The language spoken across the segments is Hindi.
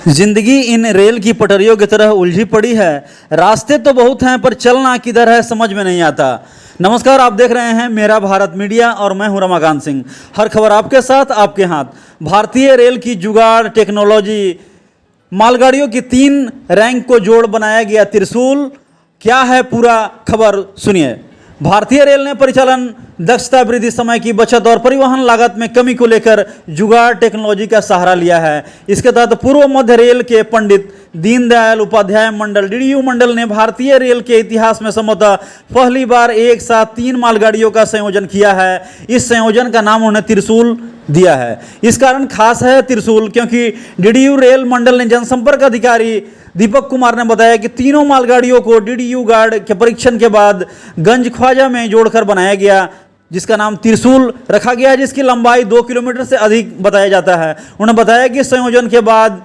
जिंदगी इन रेल की पटरियों की तरह उलझी पड़ी है। रास्ते तो बहुत हैं पर चलना किधर है समझ में नहीं आता। नमस्कार, आप देख रहे हैं मेरा भारत मीडिया और मैं हूं रमाकांत सिंह। हर खबर आपके साथ, आपके हाथ। भारतीय रेल की जुगाड़ टेक्नोलॉजी, मालगाड़ियों की 3 रैंक को जोड़ बनाया गया त्रिशूल। क्या है पूरा खबर सुनिए। भारतीय रेल ने परिचालन दक्षता वृद्धि, समय की बचत और परिवहन लागत में कमी को लेकर जुगाड़ टेक्नोलॉजी का सहारा लिया है। इसके तहत पूर्व मध्य रेल के पंडित दीनदयाल उपाध्याय मंडल डीडीयू मंडल ने भारतीय रेल के इतिहास में संभवतः पहली बार एक साथ 3 मालगाड़ियों का संयोजन किया है। इस संयोजन का नाम उन्हें त्रिशूल दिया है। इस कारण खास है त्रिशूल, क्योंकि डीडीयू रेल मंडल ने जनसंपर्क अधिकारी दीपक कुमार ने बताया कि तीनों मालगाड़ियों को डीडीयू गार्ड के परीक्षण के बाद गंज ख्वाजा में जोड़कर बनाया गया, जिसका नाम त्रिशूल रखा गया है, जिसकी लंबाई 2 किलोमीटर से अधिक बताया जाता है। उन्होंने बताया कि संयोजन के बाद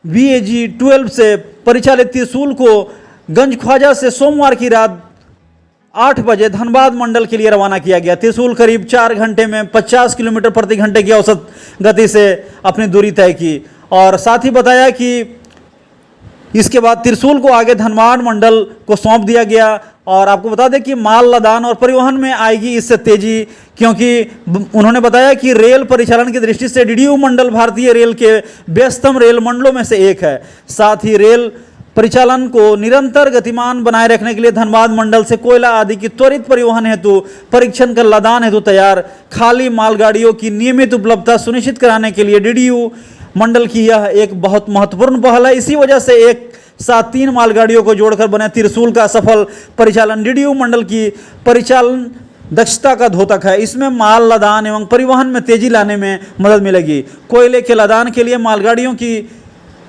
VAG 12 से परिचालित त्रिशूल को गंज ख्वाजा से सोमवार की रात 8 बजे धनबाद मंडल के लिए रवाना किया गया। त्रिशूल करीब 4 घंटे में 50 किलोमीटर प्रति घंटे की औसत गति से अपनी दूरी तय की। और साथ ही बताया कि इसके बाद त्रिशूल को आगे धनबाद मंडल को सौंप दिया गया। और आपको बता दें कि माल लदान और परिवहन में आएगी इससे तेजी, क्योंकि उन्होंने बताया कि रेल परिचालन की दृष्टि से डीडीयू मंडल भारतीय रेल के व्यस्तम रेल मंडलों में से एक है। साथ ही रेल परिचालन को निरंतर गतिमान बनाए रखने के लिए धनबाद मंडल से कोयला आदि की त्वरित परिवहन हेतु परीक्षण कर लदान हेतु तैयार खाली मालगाड़ियों की नियमित उपलब्धता सुनिश्चित कराने के लिए डीडीयू मंडल की यह एक बहुत महत्वपूर्ण पहल है। इसी वजह से एक साथ 3 मालगाड़ियों को जोड़कर बने त्रिशूल का सफल परिचालन डीडीयू मंडल की परिचालन दक्षता का द्योतक है। इसमें माल लदान एवं परिवहन में तेजी लाने में मदद मिलेगी। कोयले के लदान के लिए मालगाड़ियों की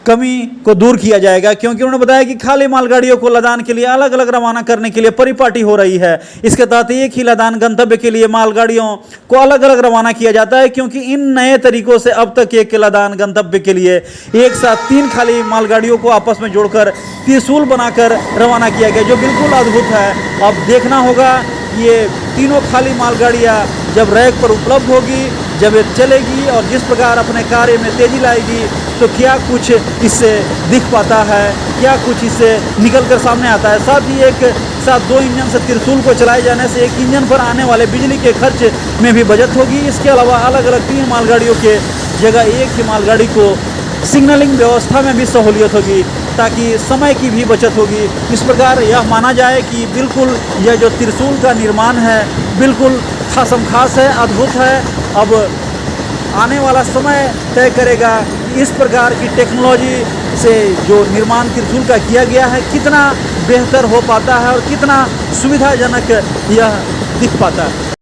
कमी को दूर किया जाएगा, क्योंकि उन्होंने बताया कि खाली मालगाड़ियों को लदान के लिए अलग अलग रवाना करने के लिए परिपाटी हो रही है। इसके तहत एक ही लदान गंतव्य के लिए मालगाड़ियों को अलग अलग रवाना किया जाता है, क्योंकि इन नए तरीकों से अब तक एक लदान गंतव्य के लिए एक साथ 3 खाली मालगाड़ियों को आपस में जोड़कर त्रिशूल बनाकर रवाना किया गया, जो बिल्कुल अद्भुत है। अब देखना होगा ये तीनों खाली मालगाड़ियाँ जब रैक पर उपलब्ध होगी, जब ये चलेगी और जिस प्रकार अपने कार्य में तेजी लाएगी, तो क्या कुछ इससे दिख पाता है, क्या कुछ इससे निकल कर सामने आता है। साथ ही एक साथ 2 इंजन से त्रिशूल को चलाए जाने से एक इंजन पर आने वाले बिजली के खर्च में भी बचत होगी। इसके अलावा अलग अलग 3 मालगाड़ियों के जगह एक ही मालगाड़ी को सिग्नलिंग व्यवस्था में भी सहूलियत होगी, ताकि समय की भी बचत होगी। इस प्रकार यह माना जाए कि बिल्कुल यह जो त्रिशूल का निर्माण है बिल्कुल खासम खास है, अद्भुत है। अब आने वाला समय तय करेगा कि इस प्रकार की टेक्नोलॉजी से जो निर्माण त्रिशूल का किया गया है कितना बेहतर हो पाता है और कितना सुविधाजनक यह दिख पाता है।